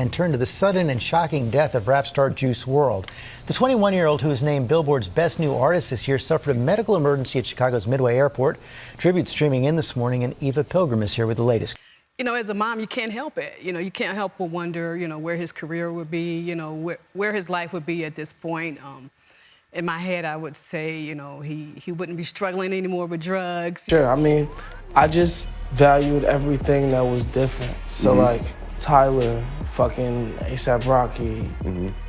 and turn to the sudden and shocking death of rap star Juice WRLD. The 21-year-old, who is named Billboard's Best New Artist this year, suffered a medical emergency at Chicago's Midway Airport. Tribute streaming in this morning, and Eva Pilgrim is here with the latest. You know, as a mom, you can't help it. You know, you can't help but wonder, where his career would be, where his life would be at this point. In my head, I would say, he wouldn't be struggling anymore with drugs. Sure, I mean, I just valued everything that was different. So like Tyler, fucking A$AP Rocky,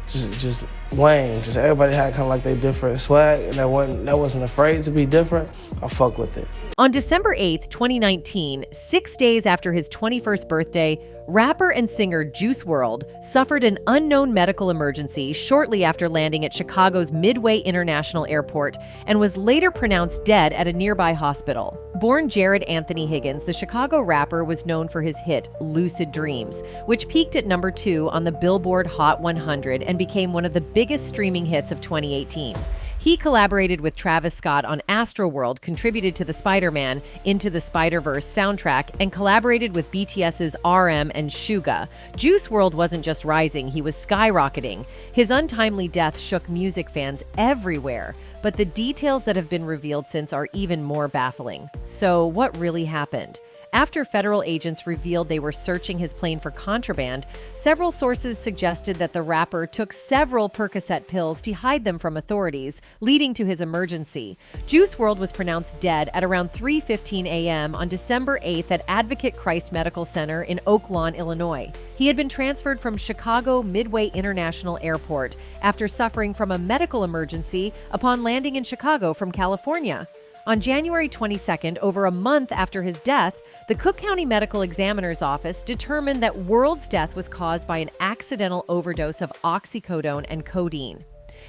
just Wayne, just everybody had kind of like their different swag, and that wasn't afraid to be different. I fuck with it. On December 8th, 2019, 6 days after his 21st birthday, rapper and singer Juice WRLD suffered an unknown medical emergency shortly after landing at Chicago's Midway International Airport and was later pronounced dead at a nearby hospital. Born Jared Anthony Higgins, the Chicago rapper was known for his hit Lucid Dreams, which peaked at number 2 on the Billboard Hot 100 and became one of the biggest streaming hits of 2018. He collaborated with Travis Scott on Astroworld, contributed to the Spider-Man Into the Spider-Verse soundtrack, and collaborated with BTS's RM and Suga. Juice WRLD wasn't just rising, he was skyrocketing. His untimely death shook music fans everywhere, but the details that have been revealed since are even more baffling. So, what really happened? After federal agents revealed they were searching his plane for contraband, several sources suggested that the rapper took several Percocet pills to hide them from authorities, leading to his emergency. Juice WRLD was pronounced dead at around 3:15 a.m. on December 8th at Advocate Christ Medical Center in Oak Lawn, Illinois. He had been transferred from Chicago Midway International Airport after suffering from a medical emergency upon landing in Chicago from California. On January 22nd, over a month after his death, the Cook County Medical Examiner's Office determined that WRLD's death was caused by an accidental overdose of oxycodone and codeine.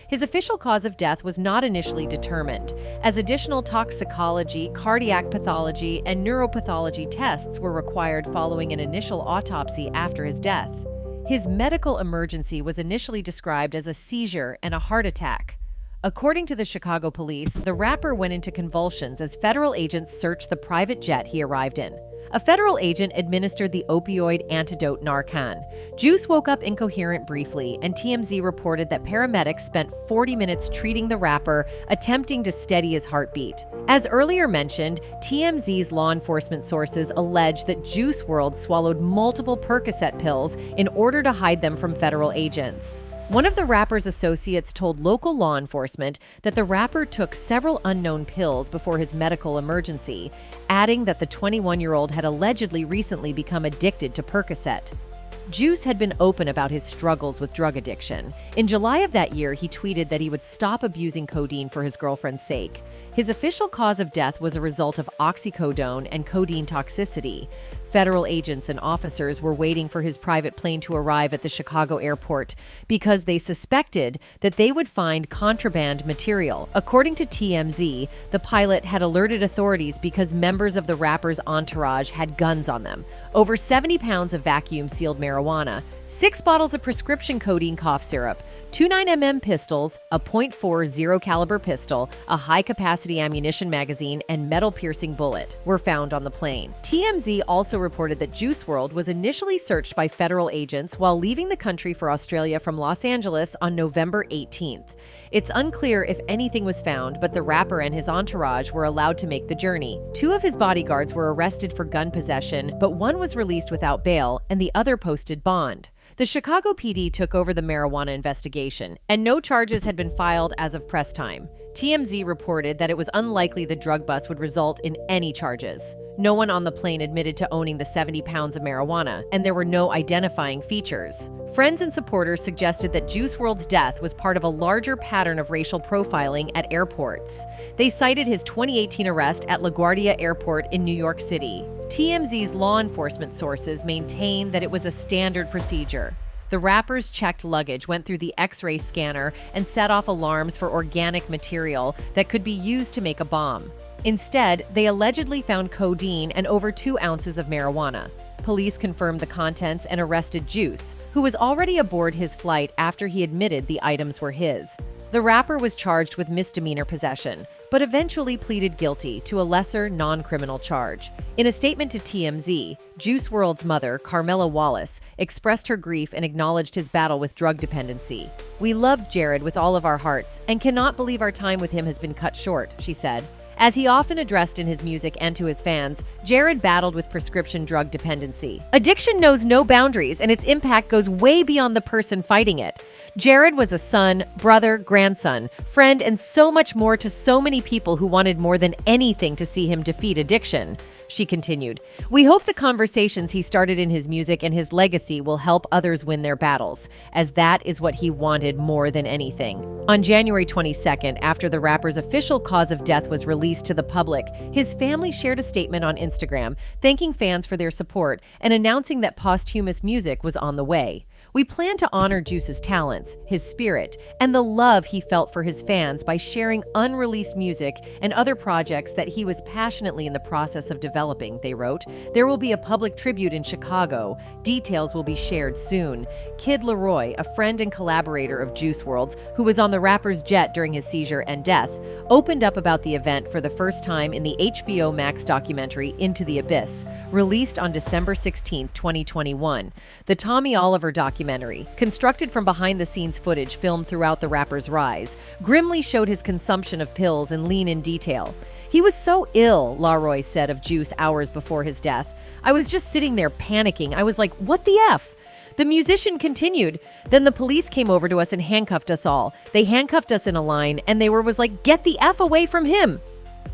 His official cause of death was not initially determined, as additional toxicology, cardiac pathology, and neuropathology tests were required following an initial autopsy after his death. His medical emergency was initially described as a seizure and a heart attack. According to the Chicago police, the rapper went into convulsions as federal agents searched the private jet he arrived in. A federal agent administered the opioid antidote Narcan. Juice woke up incoherent briefly, and TMZ reported that paramedics spent 40 minutes treating the rapper, attempting to steady his heartbeat. As earlier mentioned, TMZ's law enforcement sources allege that Juice WRLD swallowed multiple Percocet pills in order to hide them from federal agents. One of the rapper's associates told local law enforcement that the rapper took several unknown pills before his medical emergency, adding that the 21-year-old had allegedly recently become addicted to Percocet. Juice had been open about his struggles with drug addiction. In July of that year, he tweeted that he would stop abusing codeine for his girlfriend's sake. His official cause of death was a result of oxycodone and codeine toxicity. Federal agents and officers were waiting for his private plane to arrive at the Chicago airport because they suspected that they would find contraband material. According to TMZ, the pilot had alerted authorities because members of the rapper's entourage had guns on them, over 70 pounds of vacuum-sealed marijuana, 6 bottles of prescription codeine cough syrup, 2 9mm pistols, a .40 zero-caliber pistol, a high-capacity ammunition magazine, and metal-piercing bullet were found on the plane. TMZ also reported that Juice WRLD was initially searched by federal agents while leaving the country for Australia from Los Angeles on November 18th. It's unclear if anything was found, but the rapper and his entourage were allowed to make the journey. 2 of his bodyguards were arrested for gun possession, but one was released without bail and the other posted bond. The Chicago PD took over the marijuana investigation, and no charges had been filed as of press time. TMZ reported that it was unlikely the drug bust would result in any charges. No one on the plane admitted to owning the 70 pounds of marijuana, and there were no identifying features. Friends and supporters suggested that Juice WRLD's death was part of a larger pattern of racial profiling at airports. They cited his 2018 arrest at LaGuardia Airport in New York City. TMZ's law enforcement sources maintain that it was a standard procedure. The rappers checked luggage, went through the X-ray scanner, and set off alarms for organic material that could be used to make a bomb. Instead, they allegedly found codeine and over 2 ounces of marijuana. Police confirmed the contents and arrested Juice, who was already aboard his flight after he admitted the items were his. The rapper was charged with misdemeanor possession, but eventually pleaded guilty to a lesser non-criminal charge. In a statement to TMZ, Juice WRLD's mother, Carmela Wallace, expressed her grief and acknowledged his battle with drug dependency. "We loved Jared with all of our hearts and cannot believe our time with him has been cut short," she said. As he often addressed in his music and to his fans, Jared battled with prescription drug dependency. Addiction knows no boundaries, and its impact goes way beyond the person fighting it. Jared was a son, brother, grandson, friend, and so much more to so many people who wanted more than anything to see him defeat addiction. She continued, "We hope the conversations he started in his music and his legacy will help others win their battles, as that is what he wanted more than anything." On January 22nd, after the rapper's official cause of death was released to the public, his family shared a statement on Instagram, thanking fans for their support and announcing that posthumous music was on the way. "We plan to honor Juice's talents, his spirit, and the love he felt for his fans by sharing unreleased music and other projects that he was passionately in the process of developing," they wrote. "There will be a public tribute in Chicago. Details will be shared soon." Kid Laroi, a friend and collaborator of Juice WRLD's, who was on the rapper's jet during his seizure and death, opened up about the event for the first time in the HBO Max documentary Into the Abyss, released on December 16, 2021. The Tommy Oliver documentary, constructed from behind-the-scenes footage filmed throughout the rapper's rise, grimly showed his consumption of pills in lean-in detail. "He was so ill," Laroi said of Juice hours before his death. "I was just sitting there panicking. I was like, what the F?" The musician continued, "Then the police came over to us and handcuffed us all. They handcuffed us in a line, and they was like, get the F away from him."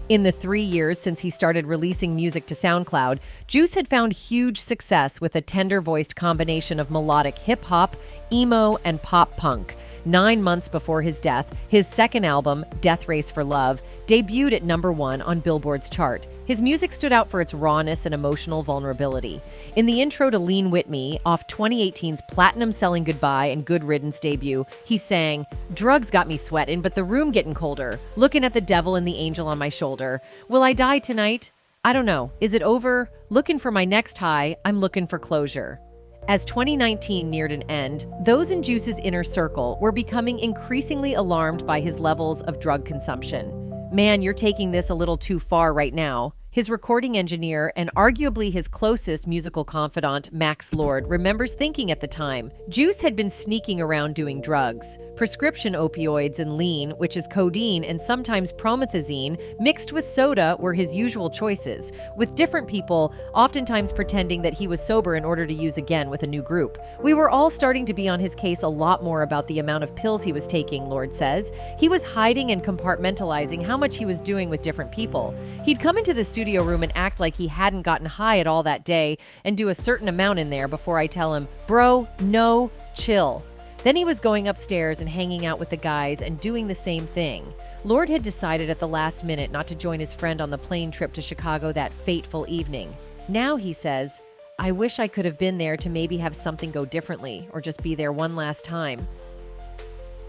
In the 3 years since he started releasing music to SoundCloud, Juice had found huge success with a tender-voiced combination of melodic hip-hop, emo, and pop-punk. 9 months before his death, his second album, Death Race for Love, debuted at #1 on Billboard's chart. His music stood out for its rawness and emotional vulnerability. In the intro to Lean With Me, off 2018's platinum-selling Goodbye and Good Riddance debut, he sang, "Drugs got me sweating, but the room getting colder. Looking at the devil and the angel on my shoulder. Will I die tonight? I don't know. Is it over? Looking for my next high. I'm looking for closure." As 2019 neared an end, those in Juice's inner circle were becoming increasingly alarmed by his levels of drug consumption. "Man, you're taking this a little too far right now." His recording engineer and arguably his closest musical confidant, Max Lord, remembers thinking at the time, Juice had been sneaking around doing drugs. Prescription opioids and lean, which is codeine and sometimes promethazine, mixed with soda were his usual choices, with different people oftentimes pretending that he was sober in order to use again with a new group. "We were all starting to be on his case a lot more about the amount of pills he was taking," Lord says. "He was hiding and compartmentalizing how much he was doing with different people. He'd come into the studio room and act like he hadn't gotten high at all that day and do a certain amount in there before I tell him, 'Bro, no, chill.' Then he was going upstairs and hanging out with the guys and doing the same thing." Lord had decided at the last minute not to join his friend on the plane trip to Chicago that fateful evening. Now he says, "I wish I could have been there to maybe have something go differently or just be there one last time."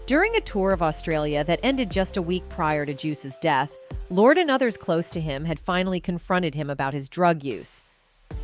During a tour of Australia that ended just a week prior to Juice's death, Lord and others close to him had finally confronted him about his drug use.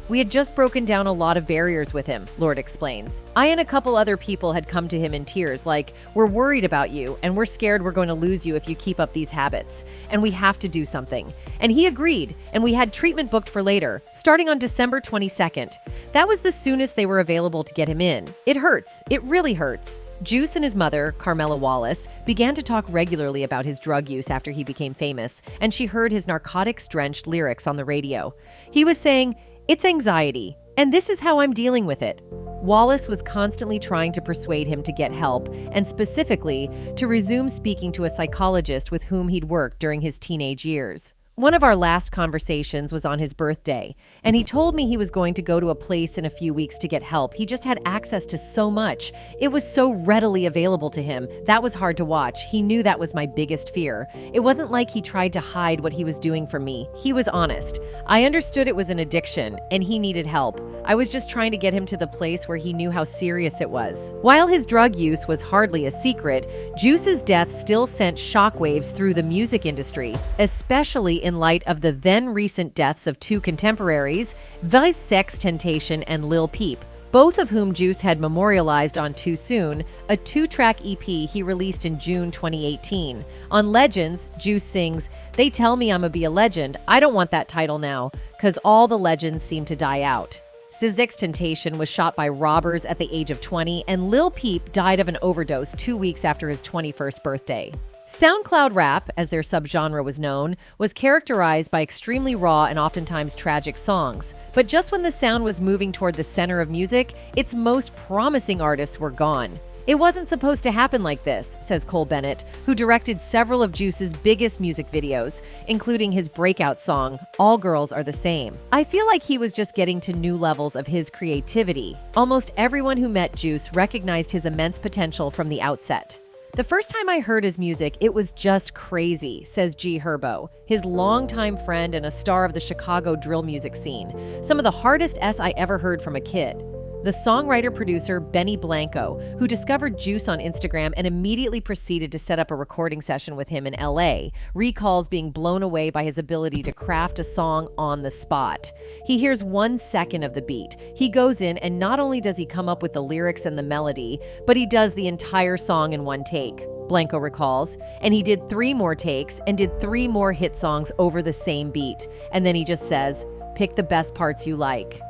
"We had just broken down a lot of barriers with him," Lord explains. "I and a couple other people had come to him in tears like, 'We're worried about you, and we're scared we're going to lose you if you keep up these habits, and we have to do something.' And he agreed, and we had treatment booked for later, starting on December 22nd. That was the soonest they were available to get him in. It hurts. It really hurts." Juice and his mother, Carmela Wallace, began to talk regularly about his drug use after he became famous, and she heard his narcotics-drenched lyrics on the radio. He was saying, "It's anxiety, and this is how I'm dealing with it." Wallace was constantly trying to persuade him to get help, and specifically, to resume speaking to a psychologist with whom he'd worked during his teenage years. One of our last conversations was on his birthday, and he told me he was going to go to a place in a few weeks to get help. He just had access to so much. It was so readily available to him. That was hard to watch. He knew that was my biggest fear. It wasn't like he tried to hide what he was doing from me. He was honest. I understood it was an addiction, and he needed help. I was just trying to get him to the place where he knew how serious it was. While his drug use was hardly a secret, Juice's death still sent shockwaves through the music industry, especially in light of the then recent deaths of two contemporaries, Vice Sex Temptation and Lil Peep, both of whom Juice had memorialized on Too Soon, a 2-track EP he released in June 2018. On Legends, Juice sings, "They tell me I'ma be a legend. I don't want that title now, 'cause all the legends seem to die out." XXXTentacion was shot by robbers at the age of 20, and Lil Peep died of an overdose 2 weeks after his 21st birthday. SoundCloud rap, as their subgenre was known, was characterized by extremely raw and oftentimes tragic songs. But just when the sound was moving toward the center of music, its most promising artists were gone. It wasn't supposed to happen like this, says Cole Bennett, who directed several of Juice's biggest music videos, including his breakout song, All Girls Are the Same. I feel like he was just getting to new levels of his creativity. Almost everyone who met Juice recognized his immense potential from the outset. The first time I heard his music, it was just crazy, says G Herbo, his longtime friend and a star of the Chicago drill music scene. Some of the hardest S I ever heard from a kid. The songwriter-producer Benny Blanco, who discovered Juice on Instagram and immediately proceeded to set up a recording session with him in LA, recalls being blown away by his ability to craft a song on the spot. He hears 1 second of the beat. He goes in, and not only does he come up with the lyrics and the melody, but he does the entire song in 1 take, Blanco recalls, and he did 3 more takes and did 3 more hit songs over the same beat. And then he just says, "Pick the best parts you like."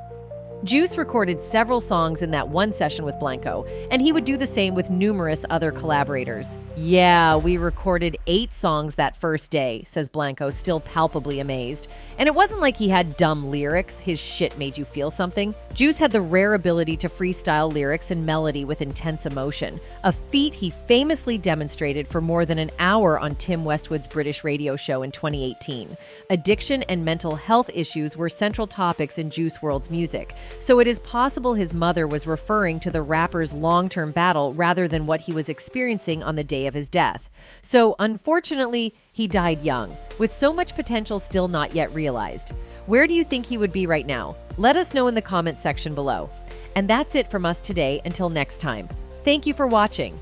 Juice recorded several songs in that one session with Blanco, and he would do the same with numerous other collaborators. "Yeah, we recorded 8 songs that first day," says Blanco, still palpably amazed. And it wasn't like he had dumb lyrics, his shit made you feel something. Juice had the rare ability to freestyle lyrics and melody with intense emotion, a feat he famously demonstrated for more than an hour on Tim Westwood's British radio show in 2018. Addiction and mental health issues were central topics in Juice WRLD's music, so it is possible his mother was referring to the rapper's long-term battle rather than what he was experiencing on the day of his death. So, unfortunately, he died young, with so much potential still not yet realized. Where do you think he would be right now? Let us know in the comment section below. And that's it from us today. Until next time. Thank you for watching.